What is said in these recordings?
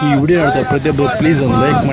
ಈ ವಿಡಿಯೋ ನೋಡ್ತಾ ಪ್ರತಿಯೊಬ್ಬರು ಪ್ಲೀಸ್ ಒಂದು ಲೈಕ್ ಮಾಡಿ ಸಬ್ಸ್ಕ್ರೈಬ್ ಮಾಡಿ. 305 ರೂಪಾಯಿ 15 ರೂಪಾಯಿ 320 ರೂಪಾಯಿ 30 50 ರೂಪಾಯಿ 410 ರೂಪಾಯಿ 420 425 ರೂಪಾಯಿ 420 470 ರೂಪಾಯಿ 350 60 ರೂಪಾಯಿ 370 80 ರೂಪಾಯಿ 90 ರೂಪಾಯಿ 400 ರೂಪಾಯಿ 5 ರೂಪಾಯಿ 10 ರೂಪಾಯಿ 415 20 ರೂಪಾಯಿ 50 ರೂಪಾಯಿ 450 ರೂಪಾಯಿ 20 ರೂಪಾಯಿ 225 30 ರೂಪಾಯಿ 235 40 250 60 ರೂಪಾಯಿ 70 ರೂಪಾಯಿ 280 90 ರೂಪಾಯಿ 290 90 ರೂಪಾಯಿ 160 400 ರೂಪಾಯಿ 450 60 ರೂಪಾಯಿ 500 ರೂಪಾಯಿ 510 ರೂಪಾಯಿ 20 ರೂಪಾಯಿ 550 560 ರೂಪಾಯಿ 70 ರೂಪಾಯಿ 570 70 ರೂಪಾಯಿ 305 ರೂಪಾಯಿ 10 ರೂಪಾಯಿ 15 ರೂಪಾಯಿ 20 ರೂಪಾಯಿ 320 25 30 ರೂಪಾಯಿ 40 ರೂಪಾಯಿ 350 60 ರೂಪಾಯಿ 70 ರೂಪಾಯಿ 400 ರೂಪಾಯಿ 450 ರೂಪಾಯಿ 360 70 ರೂಪಾಯಿ 400 ರೂಪಾಯಿ 410 ರೂಪಾಯಿ 420 30 ರೂಪಾಯಿ 10 ರೂಪಾಯಿ 15 ರೂಪಾಯಿ 420 30 ರೂಪಾಯಿ 440 50 460 ರೂಪಾಯಿ 70 ರೂಪಾಯಿ 470 70 ರೂಪಾಯಿ 405 ರೂಪಾಯಿ 10 ರೂಪಾಯಿ 15 ರೂಪಾಯಿ 50 ರೂಪಾಯಿ 500 ರೂಪಾಯಿ 500 500 ರೂಪಾಯಿ 310 15 ರೂಪಾಯಿ 315 20 ರೂಪಾಯಿ 325 325 ರೂಪಾಯಿ 325 ರೂಪಾಯಿ 15 ರೂಪಾಯಿ 415 20 ರೂಪಾಯಿ 420 30 ರೂಪಾಯಿ 40 ರೂಪಾಯಿ 450 ರೂಪಾಯಿ 60 ರೂಪಾಯಿ 450 60 ರೂಪಾಯಿ 360 370 ರೂಪಾಯಿ 370 70 70 ರೂಪಾಯಿ 460 70 ರೂಪಾಯಿ 80 ರೂಪಾಯಿ 490 ರೂಪಾಯಿ 5 ರೂಪಾಯಿ 10 ರೂಪಾಯಿ 50 ರೂಪಾಯಿ 500 ರೂಪಾಯಿ 510 ರೂಪಾಯಿ 15 ರೂಪಾಯಿ 550 60 ರೂಪಾಯಿ 570 ರೂಪಾಯಿ 600 ರೂಪಾಯಿ 600 610 ರೂಪಾಯಿ 620 30 650 ರೂಪಾಯಿ 415 20 ರೂಪಾಯಿ 430 50 ರೂಪಾಯಿ 460 ರೂಪಾಯಿ 460 ರೂಪಾಯಿ 70 ರೂಪಾಯಿ 480 490 ರೂಪಾಯಿ 500 510 ರೂಪಾಯಿ 510 ರೂಪಾಯಿ 450 ರೂಪಾಯಿ 500 ರೂಪಾಯಿ 505 ರೂಪಾಯಿ 10 ರೂಪಾಯಿ 520 50 60 570 ರೂಪಾಯಿ 80 ರೂಪಾಯಿ 600 ರೂಪಾಯಿ 610 ರೂಪಾಯಿ 20 630 ರೂಪಾಯಿ 600 405 ರೂಪಾಯಿ 10 ರೂಪಾಯಿ 415 20 50 ರೂಪಾಯಿ 460 ರೂಪಾಯಿ 70 ರೂಪಾಯಿ 500 ರೂಪಾಯಿ 500 ರೂಪಾಯಿ 350 400 ರೂಪಾಯಿ 405 ರೂಪಾಯಿ 10 ರೂಪಾಯಿ 15 ರೂಪಾಯಿ 420 50 60 ರೂಪಾಯಿ 500 ರೂಪಾಯಿ 510 ರೂಪಾಯಿ 20 ರೂಪಾಯಿ 530 40 550 ರೂಪಾಯಿ 60 ರೂಪಾಯಿ 70 ರೂಪಾಯಿ 580 90 600 ರೂಪಾಯಿ 405 ರೂಪಾಯಿ 350 400 ರೂಪಾಯಿ 405 ರೂಪಾಯಿ 10 ರೂಪಾಯಿ 15 ರೂಪಾಯಿ 50 ರೂಪಾಯಿ 460 70 80 ರೂಪಾಯಿ 480 90 500 ರೂಪಾಯಿ 505 ರೂಪಾಯಿ 505 50 360 360 ರೂಪಾಯಿ 360 65 70 ರೂಪಾಯಿ 370 70 70 ರೂಪಾಯಿ 375 ರೂಪಾಯಿ 375 75 80 ರೂಪಾಯಿ 300 ರೂಪಾಯಿ 305 ರೂಪಾಯಿ 10 ರೂಪಾಯಿ 315 20 ರೂಪಾಯಿ 330 40 350 60 ರೂಪಾಯಿ 370 80 390 ರೂಪಾಯಿ 390 ರೂಪಾಯಿ 400 ರೂಪಾಯಿ 405 ರೂಪಾಯಿ 10 ರೂಪಾಯಿ 15 ರೂಪಾಯಿ 20 ರೂಪಾಯಿ 450 60 80 500 ರೂಪಾಯಿ 510 ರೂಪಾಯಿ 15 ರೂಪಾಯಿ 20 ರೂಪಾಯಿ 530 540 ರೂಪಾಯಿ 50 ರೂಪಾಯಿ 560 ರೂಪಾಯಿ 305 ರೂಪಾಯಿ 10 ರೂಪಾಯಿ 15 ರೂಪಾಯಿ 20 ರೂಪಾಯಿ 30 ರೂಪಾಯಿ 350 60 70 ರೂಪಾಯಿ 380 90 ರೂಪಾಯಿ 400 ರೂಪಾಯಿ 405 ರೂಪಾಯಿ 10 ರೂಪಾಯಿ 410 20 30 ರೂಪಾಯಿ 440 450 ರೂಪಾಯಿ 460 470 ರೂಪಾಯಿ 480 ರೂಪಾಯಿ 350 60 70 ರೂಪಾಯಿ 380 90 400 ರೂಪಾಯಿ 5 ರೂಪಾಯಿ 410 ರೂಪಾಯಿ 20 ರೂಪಾಯಿ 450 ರೂಪಾಯಿ 60 ರೂಪಾಯಿ 470 80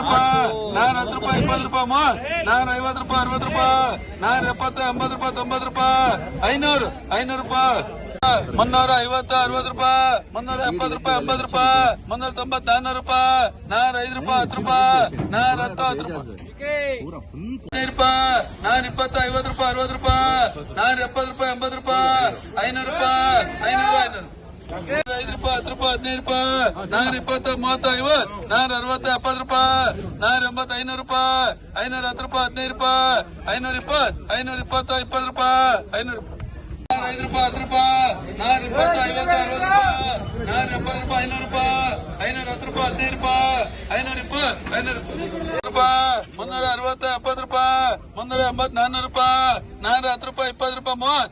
ರೂಪಾಯಿ 90 ರೂಪಾಯಿ 500 ರೂಪಾಯಿ 350 60 ರೂಪಾಯಿ 370 ರೂಪಾಯಿ 80 ರೂಪಾಯಿ 390 400 ರೂಪಾಯಿ 405 ರೂಪಾಯಿ 10 ರೂಪಾಯಿ 410 10 ರೂಪಾಯಿ 420 50 ರೂಪಾಯಿ 60 ರೂಪಾಯಿ 470 ರೂಪಾಯಿ 80 ರೂಪಾಯಿ 500 ರೂಪಾಯಿ 500 5 ರೂಪಾಯಿ 10 ರೂಪಾಯಿ 15 ರೂಪಾಯಿ 420 30 50 460 70 ರೂಪಾಯಿ 480 500 ರೂಪಾಯಿ 510 ರೂಪಾಯಿ 15 ರೂಪಾಯಿ 520 520 20 ರೂಪಾಯಿ 500 5 ರೂಪಾಯಿ 10 ರೂಪಾಯಿ 420 50 60 ರೂಪಾಯಿ 470 ರೂಪಾಯಿ 500 ರೂಪಾಯಿ 510 ರೂಪಾಯಿ 15 ರೂಪಾಯಿ 520 500 ರೂಪಾಯಿ 360 70 ರೂಪಾಯಿ 380 400 ರೂಪಾಯಿ 410 ರೂಪಾಯಿ 20 ರೂಪಾಯಿ 30 450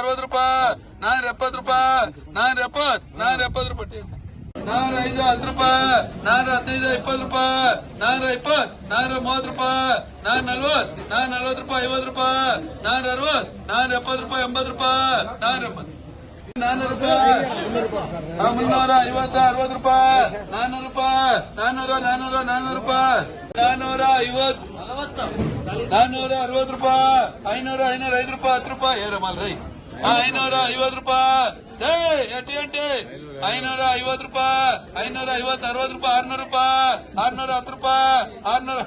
60 ರೂಪಾಯಿ 470 ರೂಪಾಯಿ 470 ರೂಪಾಯಿ ನಾನೂರ 5 10 ರೂಪಾಯಿ, ನಾನೂರ 15 20 ರೂಪಾಯಿ, ನಾನೂರ 20, ನಾನೂರ 30 ರೂಪಾಯಿ, ನಾನೂರ 40, ನಾನೂರ 40 ರೂಪಾಯಿ 50 ರೂಪಾಯಿ, ನಾನೂರ 60, ನಾನೂರ 70 ರೂಪಾಯಿ 80 ರೂಪಾಯಿ, ನಾನೂರ 400 ರೂಪಾಯಿ, 350 60 ರೂಪಾಯಿ, 400 ರೂಪಾಯಿ, 400 ರೂಪಾಯಿ, 450, 460 ರೂಪಾಯಿ, 500 505 ರೂಪಾಯಿ 10 ರೂಪಾಯಿ ಏರಮಲ್ ರೈ 550 ರೂಪಾಯಿ, ಎಟ್ಟಿ 550 ರೂಪಾಯಿ, 550 60 ರೂಪಾಯಿ, 600 ರೂಪಾಯಿ, 610 ರೂಪಾಯಿ, 600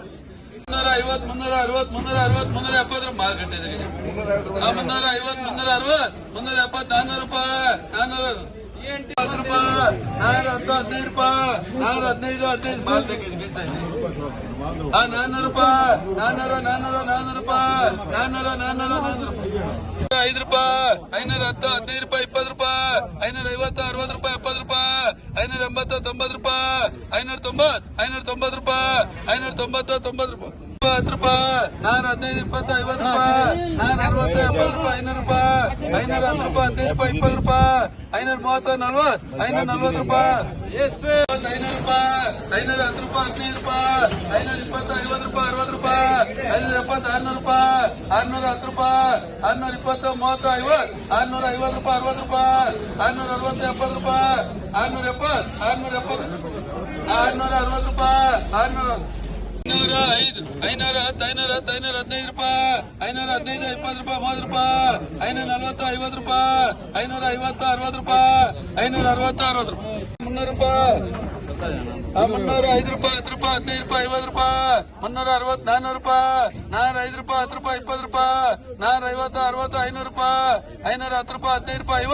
350 360 360 370 ರೂಪಾಯಿ ಮಾಲ್ ಕಟ್ಟಿದೆ 350 360 370 400 ರೂಪಾಯಿ, 410 ರೂಪಾಯಿ, 410 15 ರೂಪಾಯಿ, 415 ಮಾಲ್ ತೆಗೆದು 400 ರೂಪಾಯಿ, 400 ರೂಪಾಯಿ, 400 ರೂಪಾಯಿ, 5 ರೂಪಾಯಿ, 510 15 ರೂಪಾಯಿ 20 ರೂಪಾಯಿ, 550 60 ರೂಪಾಯಿ 70 ರೂಪಾಯಿ, 580 90 ರೂಪಾಯಿ, 590 590 ರೂಪಾಯಿ, 590 90 ರೂಪಾಯಿ, 10 ರೂಪಾಯಿ, 415 20 50 ರೂಪಾಯಿ, 460 70 ರೂಪಾಯಿ, 500 ರೂಪಾಯಿ, 510 ರೂಪಾಯಿ 15 ರೂಪಾಯಿ 20 ರೂಪಾಯಿ, 530 40 540 ರೂಪಾಯಿ, 500 ರೂಪಾಯಿ, 510 ರೂಪಾಯಿ 15 ರೂಪಾಯಿ, 520 50 ರೂಪಾಯಿ 60 ರೂಪಾಯಿ, 570 600 ರೂಪಾಯಿ, 610 ರೂಪಾಯಿ, 620 30 50, 650 ರೂಪಾಯಿ 60 ರೂಪಾಯಿ, 660 70 ರೂಪಾಯಿ, 670 660 ರೂಪಾಯಿ, 505 510 510 ರೂಪಾಯಿ, 515 20 ರೂಪಾಯಿ 30 ರೂಪಾಯಿ, 540 50 ರೂಪಾಯಿ, 550 60 ರೂಪಾಯಿ, 560 60 ರೂಪಾಯಿ, 300 ರೂಪಾಯಿ, 305 ರೂಪಾಯಿ 10 ರೂಪಾಯಿ 15 ರೂಪಾಯಿ 50 ರೂಪಾಯಿ, 360 400 ರೂಪಾಯಿ, 405 ರೂಪಾಯಿ 10 ರೂಪಾಯಿ 20 ರೂಪಾಯಿ, 450 60 500 ರೂಪಾಯಿ, 510 ರೂಪಾಯಿ 15 ರೂಪಾಯಿ 50, 560 ರೂಪಾಯಿ, 570 80 90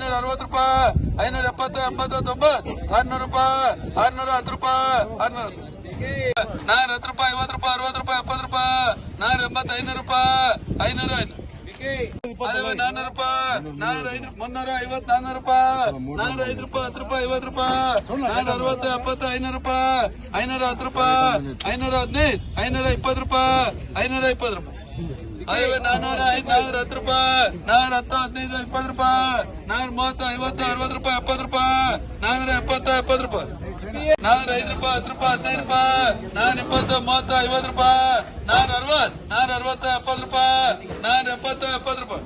600 ರೂಪಾಯಿ, 610 ರೂಪಾಯಿ 600 410 ರೂಪಾಯಿ 50 ರೂಪಾಯಿ 60 ರೂಪಾಯಿ 70 ರೂಪಾಯಿ, 480 500 ರೂಪಾಯಿ, 500 400 ರೂಪಾಯಿ, 350 400 ರೂಪಾಯಿ, 405 ರೂಪಾಯಿ 10 ರೂಪಾಯಿ 50 ರೂಪಾಯಿ, 460 70 500 ರೂಪಾಯಿ, 510 ರೂಪಾಯಿ, 515 520 ರೂಪಾಯಿ, 520 ರೂಪಾಯಿ, 400 510 ರೂಪಾಯಿ, 410 15 20 ರೂಪಾಯಿ, 430 50 60 ರೂಪಾಯಿ 70 ರೂಪಾಯಿ, 470 70 ರೂಪಾಯಿ, 405 ರೂಪಾಯಿ 10 ರೂಪಾಯಿ 15 ರೂಪಾಯಿ, 420 30 50 ರೂಪಾಯಿ, 460 70 ರೂಪಾಯಿ, 470 70 ರೂಪಾಯಿ.